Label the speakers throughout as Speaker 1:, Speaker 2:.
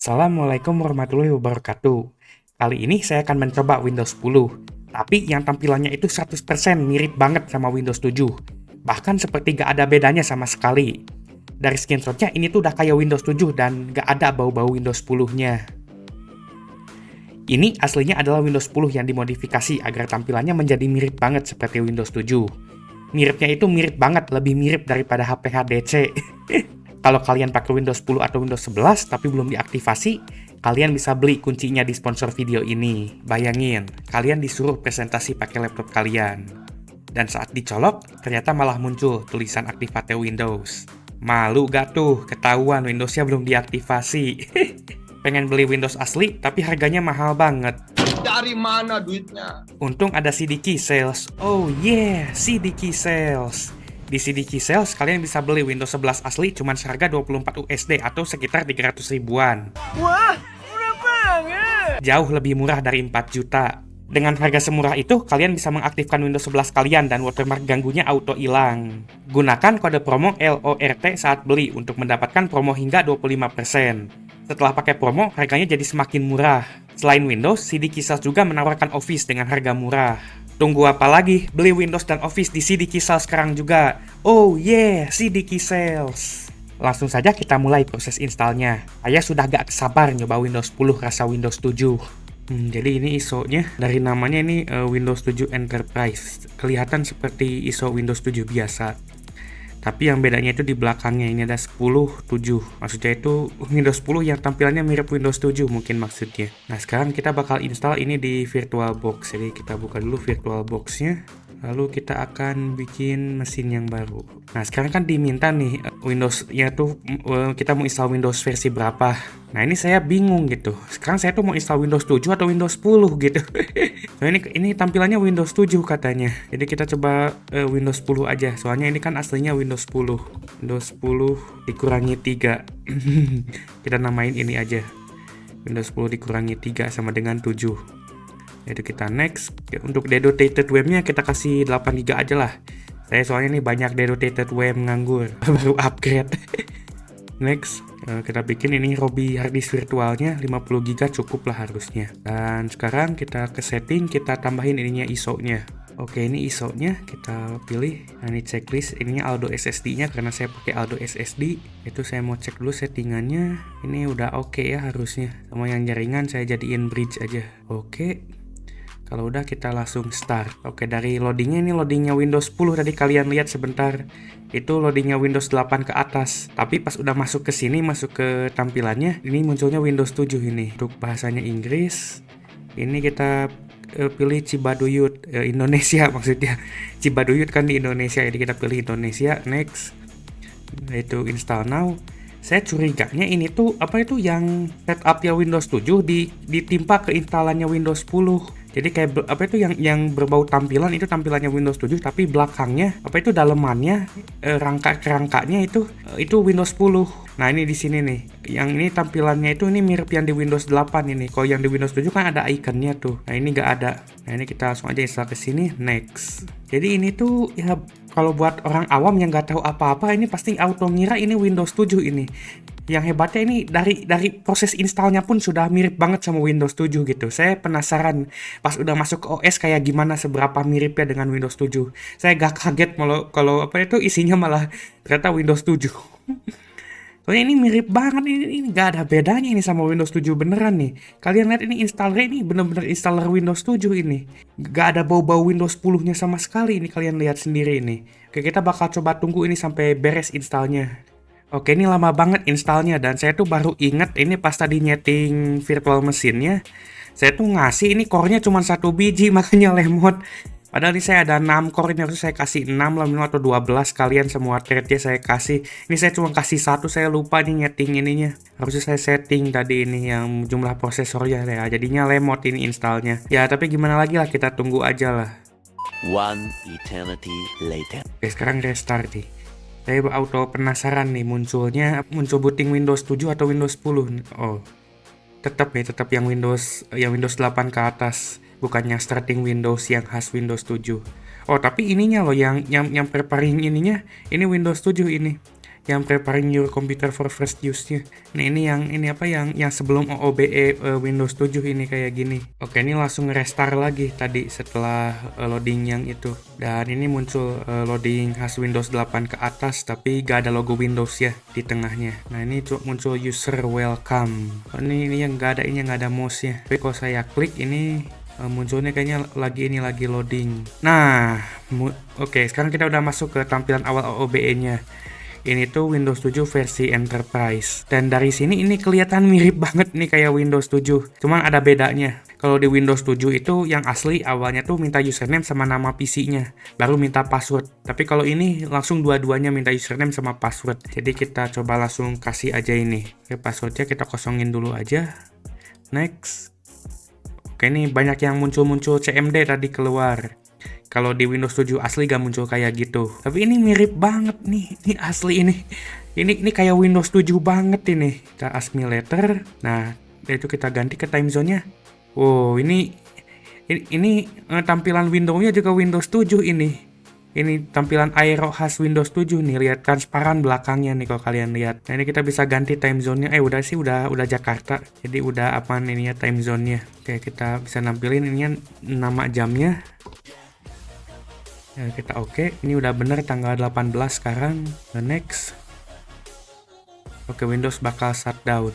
Speaker 1: Assalamualaikum warahmatullahi wabarakatuh. Kali ini saya akan mencoba Windows 10, tapi yang tampilannya itu 100% mirip banget sama Windows 7. Bahkan seperti gak ada bedanya sama sekali. Dari screenshotnya ini tuh udah kayak Windows 7 dan gak ada bau-bau Windows 10-nya. Ini aslinya adalah Windows 10 yang dimodifikasi agar tampilannya menjadi mirip banget seperti Windows 7. Miripnya itu mirip banget, lebih mirip daripada HP HDC. Kalau kalian pakai Windows 10 atau Windows 11 tapi belum diaktifasi, kalian bisa beli kuncinya di sponsor video ini. Bayangin, kalian disuruh presentasi pakai laptop kalian. Dan saat dicolok, ternyata malah muncul tulisan aktivate Windows. Malu gak tuh, ketahuan Windowsnya belum diaktifasi. Pengen beli Windows asli, tapi harganya mahal banget.
Speaker 2: Dari mana duitnya?
Speaker 1: Untung ada CDK Sales. Oh yeah, CDK Sales. Di CDK Sales, kalian bisa beli Windows 11 asli cuma seharga 24 USD atau sekitar 300 ribuan.
Speaker 2: Wah, murah banget!
Speaker 1: Jauh lebih murah dari 4 juta. Dengan harga semurah itu, kalian bisa mengaktifkan Windows 11 kalian dan watermark ganggunya auto hilang. Gunakan kode promo LORT saat beli untuk mendapatkan promo hingga 25%. Setelah pakai promo, harganya jadi semakin murah. Selain Windows, CDK Sales juga menawarkan Office dengan harga murah. Tunggu apa lagi? Beli Windows dan Office di CDK Sales sekarang juga. Oh yeah, CDK Sales. Langsung saja kita mulai proses installnya. Saya sudah gak sabar nyoba Windows 10 rasa Windows 7. Jadi ini ISO-nya, dari namanya ini Windows 7 Enterprise. Kelihatan seperti ISO Windows 7 biasa. Tapi yang bedanya itu di belakangnya, ini ada 10.7. Maksudnya itu Windows 10 yang tampilannya mirip Windows 7 mungkin maksudnya. Nah sekarang kita bakal install ini di VirtualBox. Jadi kita buka dulu VirtualBox-nya. Lalu kita akan bikin mesin yang baru. Nah sekarang kan diminta nih Windows-nya tuh kita mau install Windows versi berapa. Nah ini saya bingung gitu. Sekarang saya tuh mau install Windows 7 atau Windows 10 gitu. Nah ini tampilannya Windows 7 katanya. Jadi kita coba Windows 10 aja. Soalnya ini kan aslinya Windows 10. Windows 10 dikurangi 3. Kita namain ini aja. Windows 10 dikurangi 3 sama dengan 7. Jadi kita next. Untuk dedicated webnya kita kasih 8 GB aja lah. Saya soalnya nih banyak dedicated web nganggur. Baru upgrade. Next, kita bikin ini Robi harddisk virtualnya 50 GB cukup lah harusnya. Dan sekarang kita ke setting, kita tambahin ininya ISO-nya. Oke, ini ISO-nya kita pilih. Nah, ini checklist, ininya Aldo SSD-nya karena saya pakai Aldo SSD. Itu saya mau cek dulu settingannya. Ini udah oke ya harusnya. Sama yang jaringan saya jadiin bridge aja. Oke. Kalau udah kita langsung start. Oke, dari loadingnya ini loadingnya Windows 10 tadi kalian lihat sebentar. Itu loadingnya Windows 8 ke atas. Tapi pas udah masuk ke sini, masuk ke tampilannya, ini munculnya Windows 7 ini. Untuk bahasanya Inggris, ini kita pilih Cibaduyut, Indonesia maksudnya. Cibaduyut kan di Indonesia, jadi kita pilih Indonesia. Next, itu install now. Saya curiganya ini tuh apa itu yang setup ya Windows 7 ditimpa ke instalannya Windows 10. Jadi kayak apa itu yang berbau tampilan itu tampilannya Windows 7 tapi belakangnya apa itu dalemannya rangka-rangkanya itu Windows 10. Nah, ini di sini nih. Yang ini tampilannya itu ini mirip yang di Windows 8 ini. Kalau yang di Windows 7 kan ada ikonnya tuh. Nah, ini nggak ada. Nah, ini kita langsung aja install ke sini, next. Jadi ini tuh ya kalau buat orang awam yang nggak tahu apa-apa ini pasti auto ngira ini Windows 7 ini. Yang hebatnya ini dari proses installnya pun sudah mirip banget sama Windows 7 gitu. Saya penasaran pas udah masuk ke OS kayak gimana seberapa miripnya dengan Windows 7. Saya gak kaget kalau apa itu isinya malah ternyata Windows 7. Soalnya ini mirip banget, ini gak ada bedanya ini sama Windows 7 beneran nih. Kalian lihat ini installernya ini bener-bener installer Windows 7 ini. Gak ada bau-bau Windows 10-nya sama sekali ini, kalian lihat sendiri ini. Oke, kita bakal coba tunggu ini sampai beres installnya. Oke, ini lama banget installnya dan saya tuh baru inget ini pas tadi nyeting virtual mesinnya. Saya tuh ngasih ini core-nya cuma 1 biji makanya lemot. Padahal ini saya ada 6 core, ini harusnya saya kasih 6 lah atau 12 kalian semua thread-nya saya kasih. Ini saya cuma kasih 1, saya lupa nih nyeting ininya. Harusnya saya setting tadi ini yang jumlah prosesornya ya. Jadinya lemot ini installnya. Ya tapi gimana lagi lah, kita tunggu aja lah.
Speaker 3: One eternity later.
Speaker 1: Oke, sekarang restart nih. Saya auto penasaran nih muncul booting Windows 7 atau Windows 10. Oh. Tetap yang Windows 8 ke atas, bukannya starting Windows yang khas Windows 7. Oh, tapi ininya loh yang preparing ininya, ini Windows 7 ini. yang preparing your computer for first use-nya. Nah, ini yang sebelum OOBE Windows 7 ini kayak gini. Oke, ini langsung restart lagi tadi setelah loading yang itu. Dan ini muncul loading khas Windows 8 ke atas, tapi gak ada logo Windows ya di tengahnya. Nah, ini muncul user welcome. Ini yang gak ada mouse-nya. Tapi kalau saya klik ini munculnya kayaknya lagi loading. Nah, oke, sekarang kita udah masuk ke tampilan awal OOBE-nya. Ini tuh Windows 7 versi Enterprise. Dan dari sini ini kelihatan mirip banget nih kayak Windows 7. Cuman ada bedanya. Kalau di Windows 7 itu yang asli awalnya tuh minta username sama nama PC-nya. Baru minta password. Tapi kalau ini langsung dua-duanya minta username sama password. Jadi kita coba langsung kasih aja ini. Oke, passwordnya kita kosongin dulu aja. Next. Oke, ini banyak yang muncul-muncul CMD tadi keluar. Kalau di Windows 7 asli gak muncul kayak gitu. Tapi ini mirip banget nih. Ini asli ini. Ini kayak Windows 7 banget ini. Kita ASCII letter. Nah, itu kita ganti ke time zone-nya. Wow, ini tampilan window-nya juga Windows 7 ini. Ini tampilan aero khas Windows 7 nih. Lihat transparan belakangnya nih kalau kalian lihat. Nah, ini kita bisa ganti time zone-nya. Udah Jakarta. Jadi udah aman ininya time zone-nya. Oke, kita bisa nampilin ininya nama jamnya. Ya, kita oke. Ini udah bener tanggal 18 sekarang. Next. Oke, Windows bakal shutdown.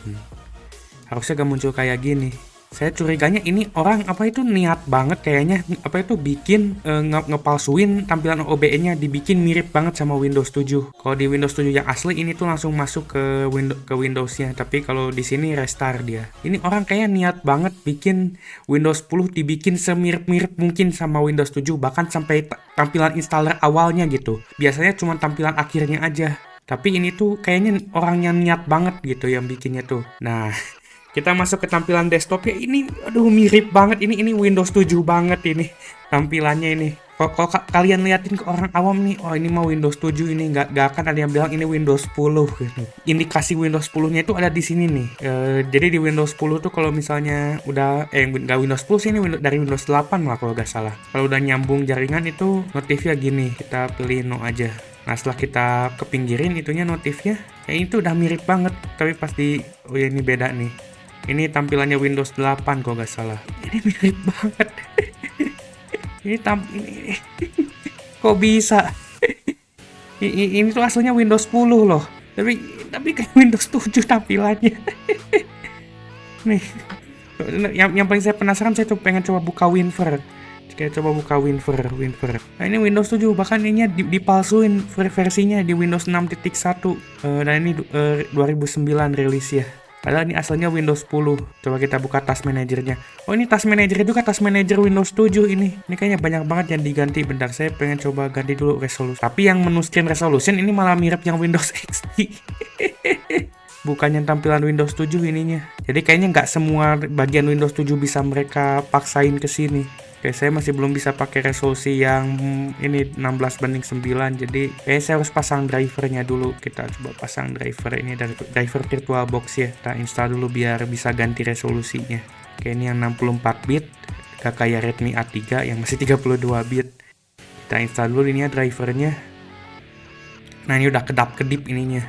Speaker 1: Harusnya gak muncul kayak gini. Saya curiganya ini orang niat banget kayaknya bikin ngepalsuin tampilan OOBE-nya, dibikin mirip banget sama Windows 7. Kalau di Windows 7 yang asli ini tuh langsung masuk ke Windows-nya, tapi kalau di sini restart dia. Ini orang kayaknya niat banget bikin Windows 10 dibikin semirip-mirip mungkin sama Windows 7, bahkan sampai tampilan installer awalnya gitu. Biasanya cuma tampilan akhirnya aja. Tapi ini tuh kayaknya orang yang niat banget gitu yang bikinnya tuh. Nah, kita masuk ke tampilan desktopnya. Ini aduh mirip banget, ini Windows 7 banget ini tampilannya ini. Kalau kalian liatin ke orang awam nih, oh ini mah Windows 7 ini, nggak akan ada yang bilang ini Windows 10 gitu. Indikasi Windows 10-nya itu ada di sini nih. Jadi di Windows 10 tuh kalau misalnya udah nggak Windows 10 sih, ini dari Windows 8 lah kalau nggak salah. Kalau udah nyambung jaringan itu notifnya gini, kita pilih no aja. Nah, setelah kita kepinggirin itunya notifnya, kayak itu udah mirip banget. Tapi pasti oh ya ini beda nih. Ini tampilannya Windows 8 kalau nggak salah. Ini mirip banget. ini kok bisa? Ini tuh aslinya Windows 10 loh. Tapi kayak Windows 7 tampilannya. Nih. Yang paling saya penasaran, saya tuh pengen coba buka WinVer. Kita coba buka WinVer. Nah, ini Windows 7, bahkan ini dipalsuin versinya di Windows 6.1. Dan ini 2009 rilis ya. Padahal ini asalnya Windows 10. Coba kita buka task manajernya. Oh, ini task manajer juga, task manager Windows 7 ini. Ini kayaknya banyak banget yang diganti. Bentar, saya pengen coba ganti dulu resolusi. Tapi yang menu screen resolution ini malah mirip yang Windows XP. Bukannya tampilan Windows 7 ininya. Jadi kayaknya nggak semua bagian Windows 7 bisa mereka paksain ke sini. Oke, saya masih belum bisa pakai resolusi yang ini 16:9, jadi saya harus pasang drivernya dulu. Kita coba pasang driver ini dari driver VirtualBox ya. Kita install dulu biar bisa ganti resolusinya. Oke, ini yang 64 bit, gak kayak Redmi A3 yang masih 32 bit. Kita install dulu ini ya drivernya. Nah, ini udah kedap-kedip ininya.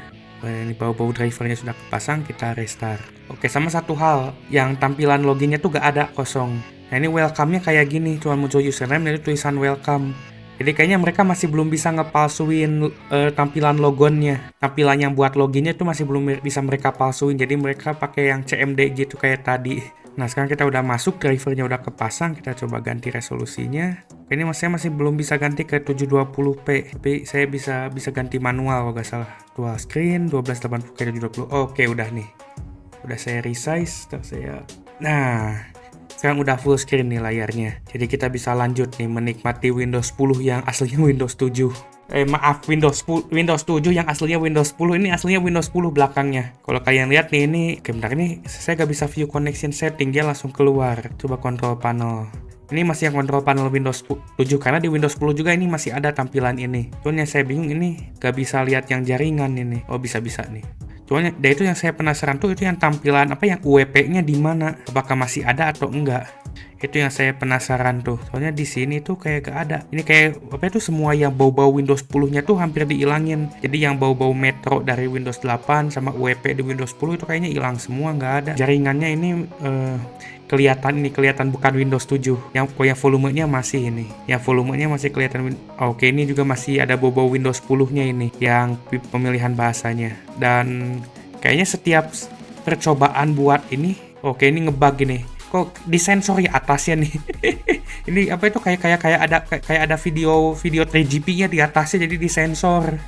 Speaker 1: Ini bau-bau drivernya sudah kepasang, kita restart. Oke, sama satu hal, yang tampilan loginnya tuh gak ada, kosong. Nah, ini welcome-nya kayak gini, cuma muncul username dan tulisan welcome. Jadi kayaknya mereka masih belum bisa ngepalsuin tampilan logonnya. Tampilan yang buat loginnya itu masih belum bisa mereka palsuin, jadi mereka pakai yang CMD gitu kayak tadi. Nah, sekarang kita udah masuk, drivernya udah kepasang, kita coba ganti resolusinya. Ini saya masih belum bisa ganti ke 720p, tapi saya bisa ganti manual kalau nggak salah. Dual screen, 1280 ke 720. Oke, udah nih. Udah saya resize, Nah, sekarang udah full screen nih layarnya. Jadi kita bisa lanjut nih menikmati Windows 10 yang aslinya Windows 7. Windows 7 yang aslinya Windows 10, ini aslinya Windows 10 belakangnya. Kalau kalian lihat nih, bentar ini saya gak bisa view connection setting, dia langsung keluar. Coba control panel. Ini masih yang control panel Windows 7, karena di Windows 10 juga ini masih ada tampilan ini. Cuman yang saya bingung ini gak bisa lihat yang jaringan ini. Oh, bisa nih. Cuman itu yang saya penasaran tuh, itu yang tampilan yang UWP-nya di mana? Apakah masih ada atau enggak? Itu yang saya penasaran tuh. Soalnya di sini tuh kayak gak ada. Ini kayak apa itu semua yang bau-bau Windows 10-nya tuh hampir dihilangin. Jadi yang bau-bau Metro dari Windows 8 sama UEP di Windows 10 itu kayaknya hilang semua, nggak ada. Jaringannya ini kelihatan bukan Windows 7. Yang volumenya masih ini. Yang volumenya masih kelihatan. Oke, ini juga masih ada bau-bau Windows 10-nya ini yang pemilihan bahasanya. Dan kayaknya setiap percobaan buat ini, oke ini ngebug ini. Kok disensor ya atasnya nih. Ini apa itu kayak ada video 3GP-nya di atasnya jadi disensor.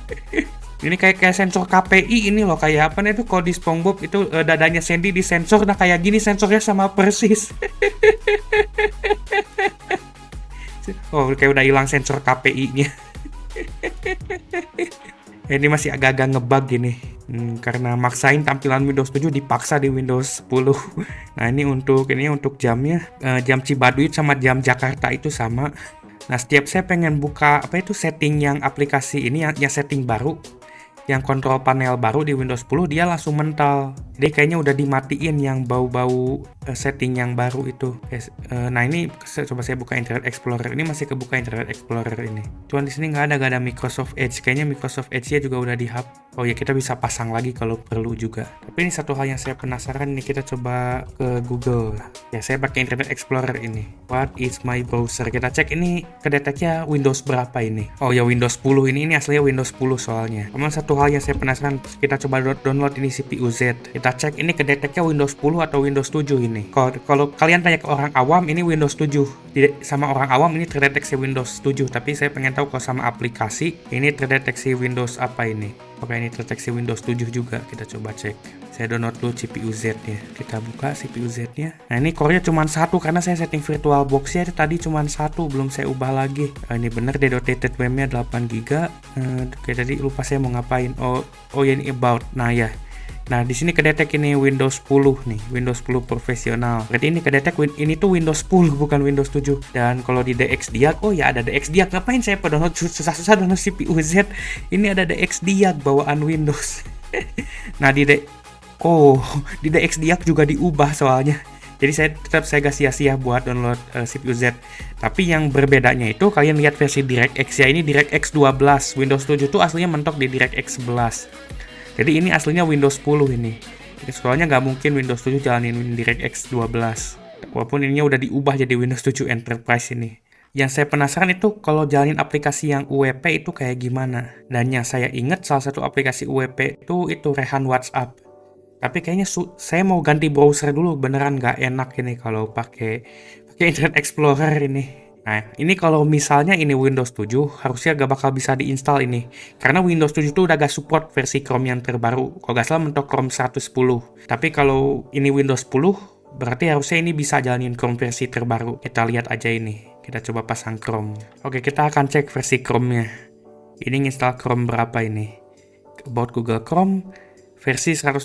Speaker 1: Ini kayak sensor KPI ini loh, kayak apa nih itu kalau di SpongeBob itu dadanya Sandy disensor, nah kayak gini sensornya sama persis. Oh, kayak udah hilang sensor KPI-nya. Ini masih agak-agak ngebug gini. Karena maksain tampilan Windows 7 dipaksa di Windows 10. Nah, ini untuk jamnya, jam Cibaduit sama jam Jakarta itu sama. Nah, setiap saya pengen buka apa itu setting yang aplikasi ini yang setting baru, yang kontrol panel baru di Windows 10, dia langsung mental. Jadi kayaknya udah dimatiin yang bau-bau setting yang baru itu. Nah, ini coba saya buka Internet Explorer. Ini masih kebuka Internet Explorer ini. Cuman di sini nggak ada Microsoft Edge. Kayaknya Microsoft Edge-nya juga udah dihapus. Oh ya, kita bisa pasang lagi kalau perlu juga. Tapi ini satu hal yang saya penasaran nih, kita coba ke Google. Ya, saya pakai Internet Explorer ini. What is my browser? Kita cek ini kedeteknya Windows berapa ini. Oh ya, Windows 10 ini aslinya Windows 10 soalnya. Kemudian satu hal yang saya penasaran, kita coba download ini CPU Z. Kita cek ini kedeteknya Windows 10 atau Windows 7 ini. Kalau kalian tanya ke orang awam, ini Windows 7. Sama orang awam ini terdeteksi Windows 7, tapi saya pengen tahu kalau sama aplikasi ini terdeteksi Windows apa ini. Oke, ini terdeteksi Windows 7 juga. Kita coba cek. Saya download dulu CPU Z-nya. Kita buka CPU Z-nya. Nah, ini core-nya cuma 1 karena saya setting VirtualBox-nya tadi cuma 1, belum saya ubah lagi. Ini bener dedicated RAM-nya 8GB. Oke, tadi lupa saya mau ngapain. Oh ya, ini about. Nah, ya. Nah, di sini kedetek ini Windows 10 nih, Windows 10 profesional. Berarti ini kedetek ini tuh Windows 10 bukan Windows 7. Dan kalau di DXDiag, oh ya ada DXDiag. Ngapain saya download susah-susah download CPU Z? Ini ada DXDiag bawaan Windows. Nah, di DXDiag juga diubah soalnya. Jadi saya gak sia-sia buat download CPU Z. Tapi yang berbedanya itu kalian lihat versi DirectX ya, ini DirectX 12. Windows 7 tuh aslinya mentok di DirectX 11. Jadi ini aslinya Windows 10 ini. Jadi soalnya nggak mungkin Windows 7 jalanin DirectX 12. Walaupun ininya udah diubah jadi Windows 7 Enterprise ini. Yang saya penasaran itu kalau jalanin aplikasi yang UWP itu kayak gimana. Dan yang saya ingat salah satu aplikasi UWP itu Rehan WhatsApp. Tapi kayaknya saya mau ganti browser dulu, beneran nggak enak ini kalau pakai Internet Explorer ini. Nah, ini kalau misalnya ini Windows 7, harusnya gak bakal bisa diinstal ini. Karena Windows 7 itu udah gak support versi Chrome yang terbaru. Kalau gak salah mentok Chrome 110. Tapi kalau ini Windows 10, berarti harusnya ini bisa jalanin Chrome versi terbaru. Kita lihat aja ini. Kita coba pasang Chrome. Oke, kita akan cek versi Chrome-nya. Ini install Chrome berapa ini? About Google Chrome. Versi 125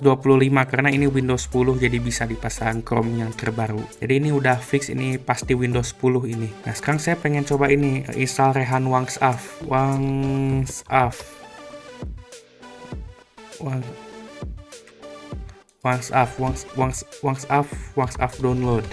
Speaker 1: karena ini Windows 10 jadi bisa dipasang Chrome yang terbaru. Jadi ini udah fix, ini pasti Windows 10 ini. Nah, sekarang saya pengen coba ini install Rehan WhatsApp download.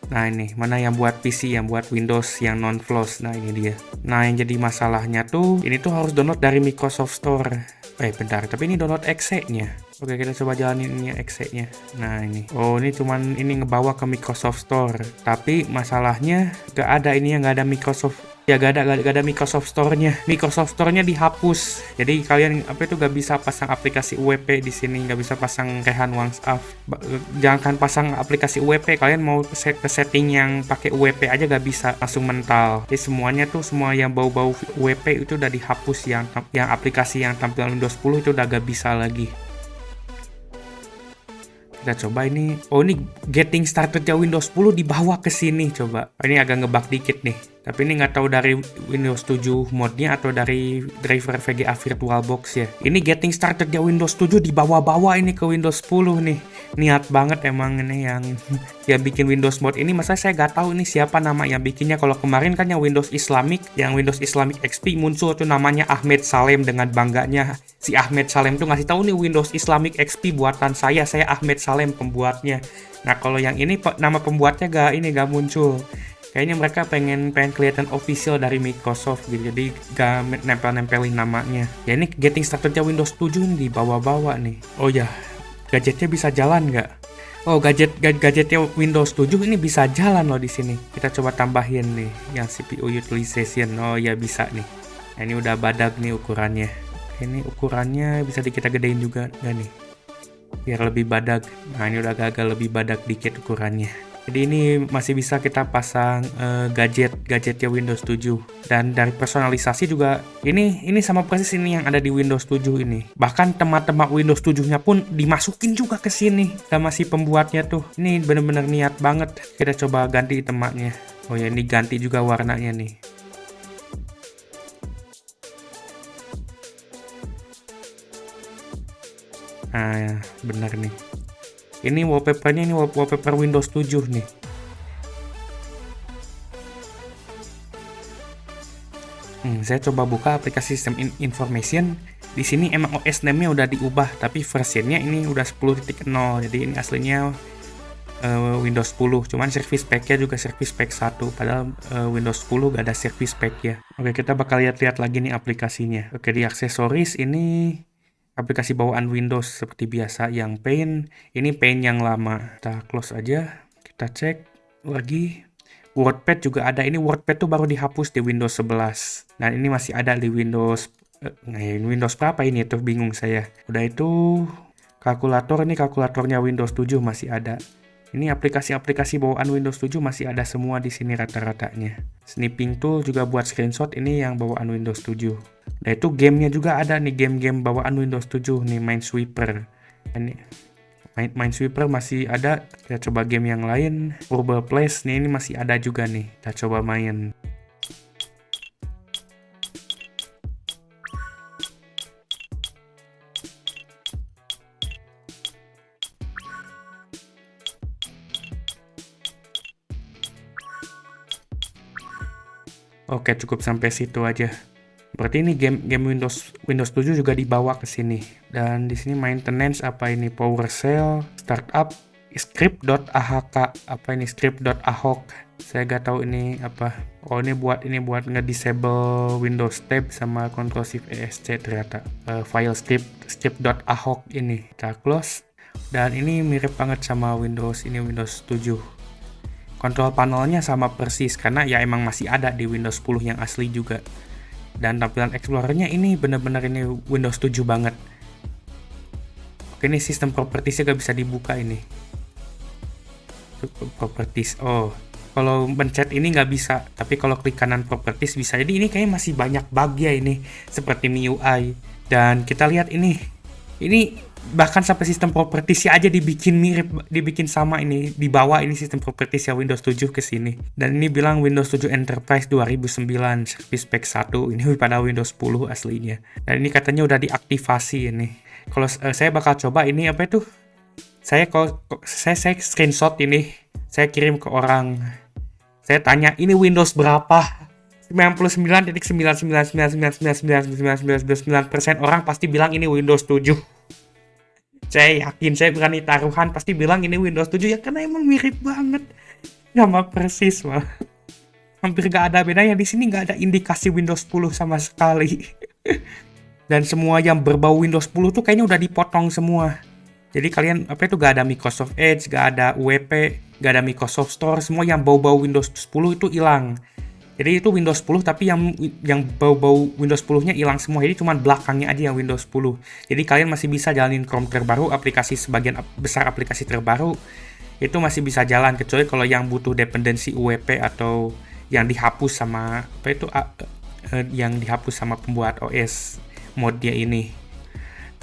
Speaker 1: Nah, ini mana yang buat PC, yang buat Windows yang non-flash. Nah, ini dia. Nah, yang jadi masalahnya tuh ini tuh harus download dari Microsoft Store. Bentar, tapi ini download exe-nya. Oke, kita coba jalanin ini exe-nya. Nah, ini. Oh, ini cuman ini ngebawa ke Microsoft Store. Tapi masalahnya gak ada ini, yang gak ada Microsoft. Ya gak ada Microsoft Store-nya. Microsoft Store-nya dihapus. Jadi kalian gak bisa pasang aplikasi UWP di sini, gak bisa pasang Rehan WhatsApp. Jangan pasang aplikasi UWP, kalian mau ke setting yang pakai UWP aja gak bisa, langsung mental. Jadi semuanya tuh semua yang bau-bau UWP itu udah dihapus, yang aplikasi yang tampilan Windows 10 itu udah gak bisa lagi. Kita coba ini. Oh, ini getting started ya Windows 10 dibawa ke sini coba. Ini agak ngebug dikit nih. Tapi ini nggak tahu dari Windows 7 modnya atau dari driver VGA VirtualBox ya. Ini getting started ya Windows 7 dibawa-bawa ini ke Windows 10 nih. Niat banget emang ini yang bikin Windows Mode ini. Masa saya nggak tahu ini siapa nama yang bikinnya. Kalau kemarin kan yang Windows Islamic XP muncul tuh namanya Ahmed Salem, dengan bangganya si Ahmed Salem tuh ngasih tahu nih Windows Islamic XP buatan saya Ahmed Salem pembuatnya. Nah kalau yang ini nama pembuatnya gak muncul. Kayaknya mereka pengen kelihatan official dari Microsoft gitu, jadi gak nempelin namanya. Ya ini getting started Windows 7 nih di bawah-bawah nih. Oh ya, gadgetnya bisa jalan nggak? Oh, gadgetnya Windows 7 ini bisa jalan loh di sini. Kita coba tambahin nih yang CPU utilization. Oh ya bisa nih. Nah, ini udah badak nih ukurannya. Ini ukurannya bisa kita gedein juga nggak nih? Biar lebih badak. Nah ini udah agak lebih badak dikit ukurannya. Jadi ini masih bisa kita pasang gadgetnya Windows 7. Dan dari personalisasi juga ini sama persis ini yang ada di Windows 7 ini. Bahkan temat-temat Windows 7-nya pun dimasukin juga ke sini sama si pembuatnya tuh. Ini bener-bener niat banget. Kita coba ganti tematnya. Oh ya, ini ganti juga warnanya nih. Nah, ya, bener nih. Ini wallpapernya, ini wallpaper Windows 7 nih. Saya coba buka aplikasi System Information. Di sini emang OS name-nya udah diubah, tapi versionnya ini udah 10.0. Jadi ini aslinya Windows 10. Cuman service pack-nya juga service pack 1. Padahal Windows 10 gak ada service pack-nya. Oke, kita bakal lihat lagi nih aplikasinya. Oke, di aksesoris ini aplikasi bawaan Windows seperti biasa, yang Paint, ini Paint yang lama. Kita close aja, kita cek lagi. WordPad juga ada, ini WordPad tuh baru dihapus di Windows 11. Dan ini masih ada di Windows, Windows berapa ini tuh bingung saya. Udah itu, kalkulator, ini kalkulatornya Windows 7 masih ada. Ini aplikasi-aplikasi bawaan Windows 7 masih ada semua di sini rata-ratanya. Snipping tool juga buat screenshot, ini yang bawaan Windows 7. Nah itu gamenya juga ada nih, game-game bawaan Windows 7 nih, Minesweeper. Ini Minesweeper masih ada. Kita coba game yang lain. Purple Place nih, ini masih ada juga nih. Kita coba main. Oke, cukup sampai situ aja. Berarti ini game Windows 7 juga dibawa ke sini. Dan di sini maintenance apa ini, PowerShell, startup, script.ahk. Apa ini script.ahok? Saya gak tahu ini apa. Oh, ini buat nge-disable Windows tab sama Ctrl Shift ESC ternyata. File script.ahok ini. Kita close. Dan ini mirip banget sama Windows 7. Control panelnya sama persis karena ya emang masih ada di Windows 10 yang asli juga. Dan tampilan Explorer-nya ini bener-bener ini Windows 7 banget. Oke, ini sistem properties-nya gak bisa dibuka ini. Properties. Oh, kalau mencet ini nggak bisa, tapi kalau klik kanan properties bisa. Jadi ini kayaknya masih banyak bug ya ini, seperti MIUI. Dan kita lihat ini bahkan sampai sistem properties aja dibikin mirip, dibikin sama ini, dibawa ini sistem properties ya Windows 7 ke sini. Dan ini bilang Windows 7 Enterprise 2009 Service Pack 1, ini pada Windows 10 aslinya. Dan ini katanya udah diaktifasi ini. Kalau saya bakal coba ini apa itu? Saya screenshot ini, saya kirim ke orang. Saya tanya, ini Windows berapa? 99,999999999% orang pasti bilang ini Windows 7. Saya yakin, saya berani taruhan pasti bilang ini Windows 7 ya, karena emang mirip banget sama persis malah. Hampir gak ada bedanya, di sini gak ada indikasi Windows 10 sama sekali. Dan semua yang berbau Windows 10 tuh kayaknya udah dipotong semua. Jadi kalian gak ada Microsoft Edge, gak ada UWP, gak ada Microsoft Store, semua yang bau-bau Windows 10 itu hilang. Jadi itu Windows 10 tapi yang bau-bau Windows 10-nya hilang semua. Jadi cuma belakangnya aja yang Windows 10. Jadi kalian masih bisa jalanin Chrome terbaru, sebagian besar aplikasi terbaru itu masih bisa jalan, kecuali kalau yang butuh dependensi UWP atau yang dihapus sama yang dihapus sama pembuat OS mode-nya ini.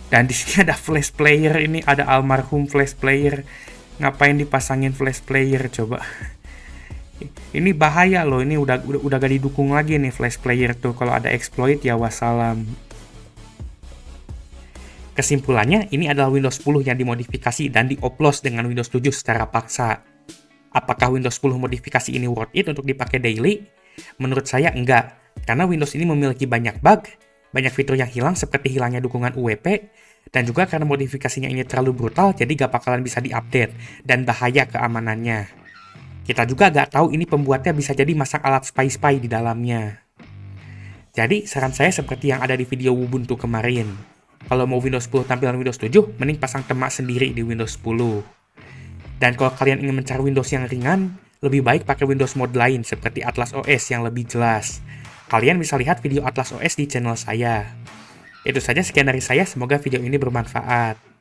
Speaker 1: Dan di sini ada flash player, ini ada almarhum flash player. Ngapain dipasangin flash player coba? Ini bahaya loh, ini udah gak didukung lagi nih flash player tuh. Kalau ada exploit ya wassalam. Kesimpulannya, ini adalah Windows 10 yang dimodifikasi dan dioplos dengan Windows 7 secara paksa. Apakah Windows 10 modifikasi ini worth it untuk dipakai daily? Menurut saya enggak, karena Windows ini memiliki banyak bug, banyak fitur yang hilang seperti hilangnya dukungan UWP, dan juga karena modifikasinya ini terlalu brutal, jadi gak bakalan bisa diupdate, dan bahaya keamanannya. Kita juga gak tahu ini pembuatnya bisa jadi masang alat spy-spy di dalamnya. Jadi, saran saya seperti yang ada di video Ubuntu kemarin. Kalau mau Windows 10 tampilan Windows 7, mending pasang termak sendiri di Windows 10. Dan kalau kalian ingin mencari Windows yang ringan, lebih baik pakai Windows mode lain seperti Atlas OS yang lebih jelas. Kalian bisa lihat video Atlas OS di channel saya. Itu saja sekian dari saya, semoga video ini bermanfaat.